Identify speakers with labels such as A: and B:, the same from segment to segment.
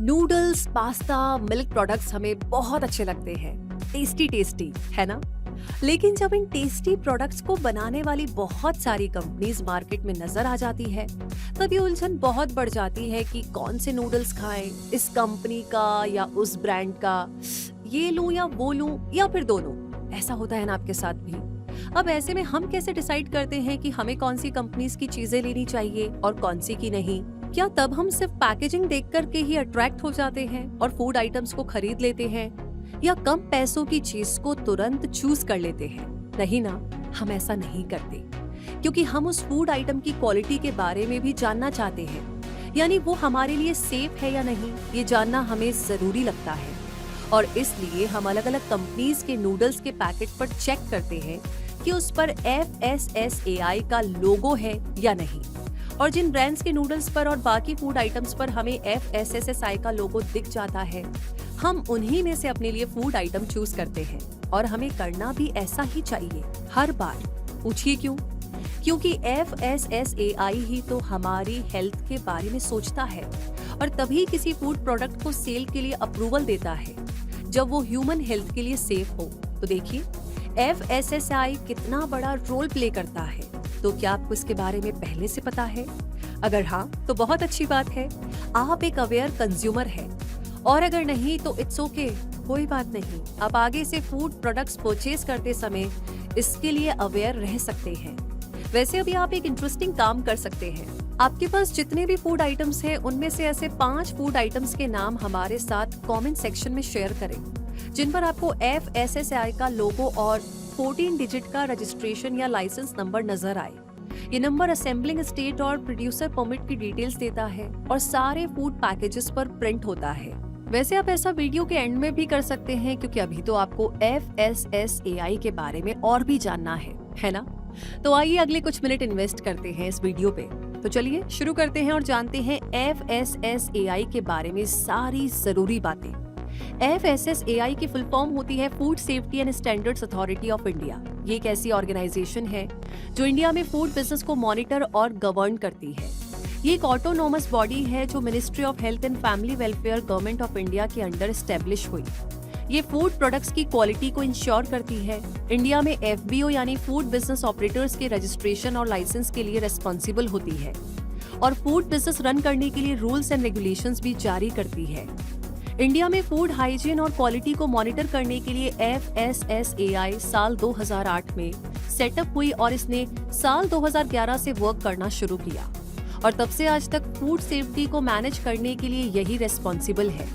A: Noodles, pasta, milk products हमें बहुत अच्छे लगते हैं, टेस्टी टेस्टी, है ना? लेकिन जब इन टेस्टी प्रोडक्ट्स को बनाने वाली बहुत सारी कंपनीज मार्केट में नजर आ जाती है, तब ये उलझन बहुत बढ़ जाती है कि कौन से नूडल्स खाएं, इस कंपनी का या उस ब्रांड का, ये लूं या वो लूं या फिर दोनों। ऐसा होता है ना आपके साथ भी? अब ऐसे में हम कैसे डिसाइड करते हैं कि हमें कौन सी कंपनीज की चीजें लेनी चाहिए और कौन सी की नहीं? क्या तब हम सिर्फ पैकेजिंग देख करके ही अट्रैक्ट हो जाते हैं और फूड आइटम्स को खरीद लेते हैं, या कम पैसों की चीज को तुरंत चूज कर लेते हैं? नहीं ना, हम ऐसा नहीं करते, क्योंकि हम उस फूड आइटम की क्वालिटी के बारे में भी जानना चाहते हैं। यानी वो हमारे लिए सेफ है या नहीं, ये जानना हमें जरूरी लगता है। और इसलिए हम अलग अलग कंपनीज के नूडल्स के पैकेट पर चेक करते हैं कि उस पर FSSAI का लोगो है या नहीं। और जिन ब्रांड्स के नूडल्स पर और बाकी फूड आइटम्स पर हमें FSSAI का लोगो दिख जाता है, हम उन्हीं में से अपने लिए फूड आइटम चूज करते हैं। और हमें करना भी ऐसा ही चाहिए हर बार। पूछिए क्यों? क्योंकि FSSAI ही तो हमारी हेल्थ के बारे में सोचता है और तभी किसी फूड प्रोडक्ट को सेल के लिए अप्रूवल देता है जब वो ह्यूमन हेल्थ के लिए सेफ हो। तो देखिए, FSSAI कितना बड़ा रोल प्ले करता है। तो क्या आपको इसके बारे में पहले से पता है? अगर हाँ, तो बहुत अच्छी बात है, आप एक अवेयर कंज्यूमर हैं। और अगर नहीं तो इट्स ओके, कोई बात नहीं। आप आगे से फूड प्रोडक्ट्स परचेज करते समय इसके लिए अवेयर रह सकते हैं। वैसे अभी आप एक इंटरेस्टिंग काम कर सकते हैं। आपके पास जितने भी फूड आइटम्स हैं, उनमें से ऐसे 5 फूड आइटम्स के नाम हमारे साथ कमेंट सेक्शन में शेयर करें, जिन पर आपको FSSAI का लोगो और 14 डिजिट का रजिस्ट्रेशन या लाइसेंस नंबर नजर आए। ये नंबर असेंबलिंग स्टेट और प्रोड्यूसर परमिट की डिटेल्स देता है और सारे फूड पैकेजेस पर प्रिंट होता है। वैसे आप ऐसा वीडियो के एंड में भी कर सकते हैं, क्योंकि अभी तो आपको FSSAI के बारे में और भी जानना है ना? तो आइए अगले कुछ मिनट इन्वेस्ट करते हैं इस वीडियो पे। तो चलिए शुरू करते हैं और जानते हैं FSSAI के बारे में सारी जरूरी बातें। FSSAI की फुल फॉर्म होती है food safety and standards authority of India. ये एक ऐसी ऑर्गेनाइजेशन है जो इंडिया में फूड बिजनेस को मॉनिटर और गवर्न करती है। ये एक ऑटोनोमस बॉडी है जो ministry of health and family welfare government of India के अंडर एस्टेब्लिश हुई। ये फूड प्रोडक्ट्स की क्वालिटी को इंश्योर करती है। इंडिया में FBO यानी फूड बिजनेस ऑपरेटर्स के रजिस्ट्रेशन और लाइसेंस के लिए रेस्पॉन्सिबल होती है और फूड बिजनेस रन करने के लिए रूल्स एंड रेगुलेशंस भी जारी करती है। इंडिया में फूड हाइजीन और क्वालिटी को मॉनिटर करने के लिए FSSAI साल 2008 में सेटअप हुई और इसने साल 2011 से वर्क करना शुरू किया और तब से आज तक फूड सेफ्टी को मैनेज करने के लिए यही रेस्पॉन्सिबल है।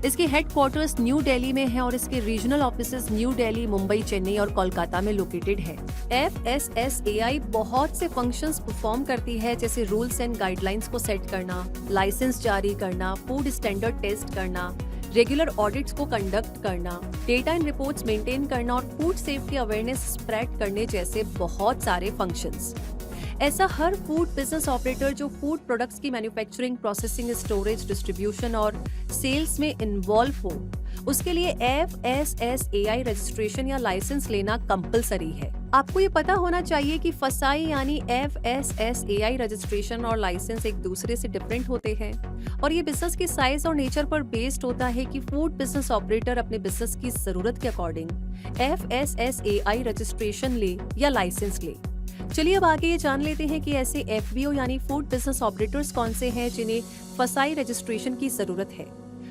A: इसके हेडक्वार्टर्स न्यू दिल्ली में है और इसके regional offices new Delhi, Mumbai, Chennai और कोलकाता में लोकेटेड है। FSSAI बहुत से फंक्शंस परफॉर्म करती है, जैसे रूल्स एंड गाइडलाइंस को सेट करना, लाइसेंस जारी करना, फूड स्टैंडर्ड टेस्ट करना, रेगुलर ऑडिट्स को कंडक्ट करना, डेटा एंड रिपोर्ट्स मेंटेन करना और फूड सेफ्टी अवेयरनेस स्प्रेड करने जैसे बहुत सारे फंक्शंस। ऐसा हर फूड बिजनेस ऑपरेटर जो फूड प्रोडक्ट्स की मैन्युफैक्चरिंग, प्रोसेसिंग, स्टोरेज, डिस्ट्रीब्यूशन और सेल्स में इन्वॉल्व हो, उसके लिए FSSAI रजिस्ट्रेशन या लाइसेंस लेना कंपलसरी है। आपको ये पता होना चाहिए कि FSSAI यानी FSSAI रजिस्ट्रेशन और लाइसेंस एक दूसरे से डिफरेंट होते हैं और ये बिजनेस के साइज और नेचर पर बेस्ड होता है कि फूड बिजनेस ऑपरेटर अपने बिजनेस की जरूरत के अकॉर्डिंग FSSAI रजिस्ट्रेशन ले या लाइसेंस ले। चलिए अब आगे ये जान लेते हैं कि ऐसे FBO यानी फूड बिजनेस ऑपरेटर्स कौन से हैं जिन्हें FSSAI रजिस्ट्रेशन की जरूरत है।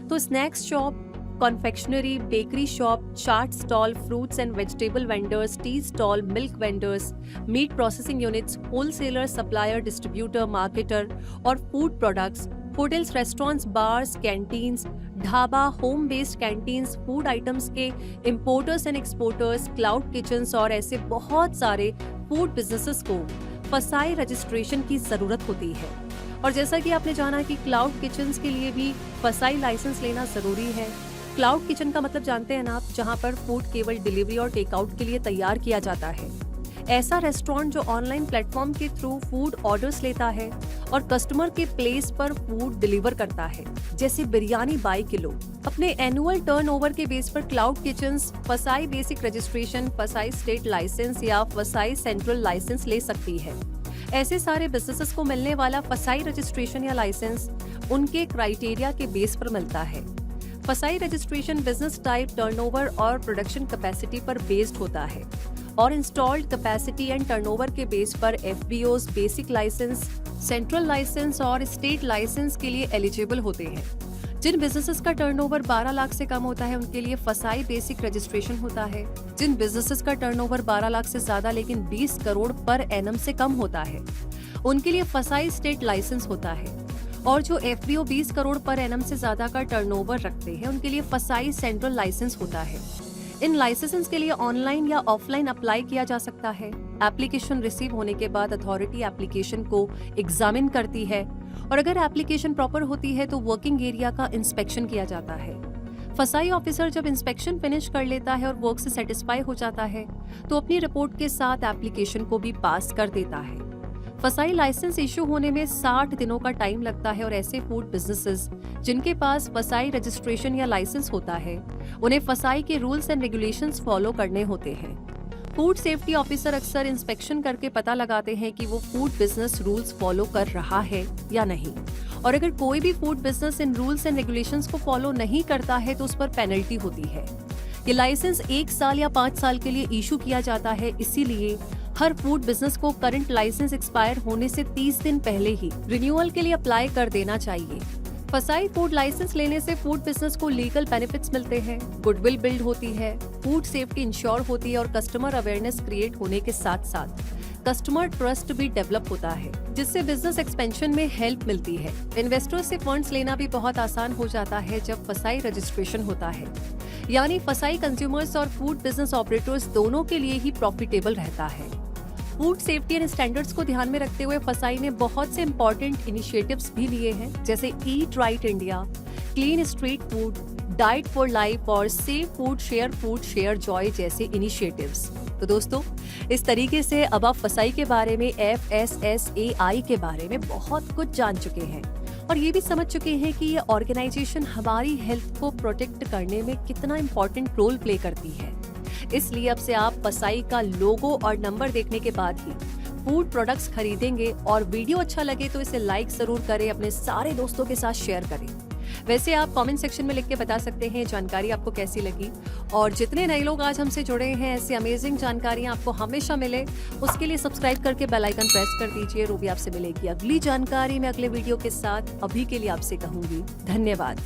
A: तो snacks shop, confectionery, bakery shop, chaat stall, fruits and vegetable vendors, tea stall, milk vendors, meat processing units, wholesaler, supplier, distributor, marketer और food products, hotels, restaurants, bars, canteens, dhaba, home based canteens, food items के importers and exporters, cloud kitchens और ऐसे बहुत सारे food businesses को FSSAI registration की जरूरत होती है। और जैसा कि आपने जाना कि क्लाउड किचन्स के लिए भी FSSAI लाइसेंस लेना जरूरी है। क्लाउड किचन का मतलब जानते हैं ना आप, जहां पर फूड केवल डिलीवरी और टेकआउट के लिए तैयार किया जाता है। ऐसा रेस्टोरेंट जो ऑनलाइन प्लेटफॉर्म के थ्रू फूड ऑर्डर्स लेता है और कस्टमर के प्लेस पर फूड डिलीवर करता है, जैसे बिरयानी बाय किलो। अपने एनुअल टर्नओवर के बेस पर cloud kitchens FSSAI basic registration, FSSAI state license या FSSAI सेंट्रल लाइसेंस ले सकती है। ऐसे सारे बिजनेसेस को मिलने वाला FSSAI रजिस्ट्रेशन या लाइसेंस उनके क्राइटेरिया के बेस पर मिलता है। फसाई रजिस्ट्रेशन बिजनेस टाइप, टर्नओवर और प्रोडक्शन कैपेसिटी पर बेस्ड होता है और इंस्टॉल्ड कैपेसिटी एंड टर्नओवर के बेस पर एफबीओस बेसिक लाइसेंस, सेंट्रल लाइसेंस और स्टेट लाइसेंस के लिए एलिजिबल होते हैं। जिन बिजनेसेस का टर्नओवर 12 लाख से कम होता है उनके लिए फसाई बेसिक रजिस्ट्रेशन होता है। जिन बिजनेसेस का टर्नओवर 12 लाख से ज्यादा लेकिन 20 करोड़ पर एनम से कम होता है उनके लिए फसाई स्टेट लाइसेंस होता है। और जो एफबीओ 20 करोड़ पर एनम से ज्यादा का टर्नओवर रखते हैं उनके लिए फसाई सेंट्रल लाइसेंस होता है। इन लाइसेंस के लिए ऑनलाइन या ऑफलाइन अप्लाई किया जा सकता है। एप्लीकेशन रिसीव होने के बाद अथॉरिटी एप्लीकेशन को एग्जामिन करती है और अगर एप्लीकेशन प्रॉपर होती है तो वर्किंग एरिया का इंस्पेक्शन किया जाता है। फसाई ऑफिसर जब इंस्पेक्शन फिनिश कर लेता है और वर्क से सेटिस्फाई हो जाता है तो अपनी रिपोर्ट के साथ एप्लीकेशन को भी पास कर देता है। फसाई लाइसेंस इशू होने में 60 दिनों का टाइम लगता है और ऐसे फूड बिजनेसेस जिनके पास फसाई रजिस्ट्रेशन या लाइसेंस होता है उन्हें फसाई के रूल्स एंड रेगुलेशंस फॉलो करने होते हैं। फूड सेफ्टी ऑफिसर अक्सर इंस्पेक्शन करके पता लगाते हैं कि वो फूड बिजनेस रूल्स फॉलो कर रहा है या नहीं, और अगर कोई भी food business in rules and regulations को फॉलो नहीं करता है तो उस पर पेनल्टी होती है। ये लाइसेंस 1 साल या 5 साल के लिए इशू किया जाता है, इसीलिए हर फूड बिजनेस को करंट लाइसेंस एक्सपायर होने से 30 दिन पहले ही रिन्यूअल के लिए अप्लाई कर देना चाहिए। फसाई फूड लाइसेंस लेने से फूड बिजनेस को लीगल बेनिफिट्स मिलते हैं, गुडविल बिल्ड होती है, फूड सेफ्टी इंश्योर होती है और कस्टमर अवेयरनेस क्रिएट होने के साथ साथ कस्टमर ट्रस्ट भी डेवलप होता है जिससे बिजनेस एक्सपेंशन में हेल्प मिलती है। इन्वेस्टर्स से फंड्स लेना भी बहुत आसान हो जाता है जब फसाई रजिस्ट्रेशन होता है, यानी फसाई कंज्यूमर्स और फूड बिजनेस ऑपरेटर्स दोनों के लिए ही प्रॉफिटेबल रहता है। फूड सेफ्टी एंड स्टैंडर्ड्स को ध्यान में रखते हुए फसाई ने बहुत से इंपॉर्टेंट इनिशिएटिव्स भी लिए हैं, जैसे eat right India, clean street food, diet for life और सेव फूड शेयर जॉय जैसे इनिशिएटिव्स। तो दोस्तों, इस तरीके से अब आप फसाई के बारे में, FSSAI के बारे में बहुत कुछ जान चुके हैं और ये भी समझ चुके हैं कि ये ऑर्गेनाइजेशन हमारी हेल्थ को प्रोटेक्ट करने में कितना इम्पोर्टेंट रोल प्ले करती है। इसलिए अब से आप फसाई का लोगो और नंबर देखने के बाद ही फूड प्रोडक्ट्स खरीदेंगे और वीडियो अच्छा लगे तो इसे लाइक जरूर करें, अपने सारे दोस्तों के साथ शेयर करें। वैसे आप कमेंट सेक्शन में लिख के बता सकते हैं जानकारी आपको कैसी लगी, और जितने नए लोग आज हमसे जुड़े हैं ऐसी अमेजिंग जानकारियां आपको हमेशा मिले उसके लिए सब्सक्राइब करके बेल आइकन प्रेस कर दीजिए। रूबी आपसे मिलेगी अगली जानकारी में अगले वीडियो के साथ। अभी के लिए आपसे कहूंगी धन्यवाद।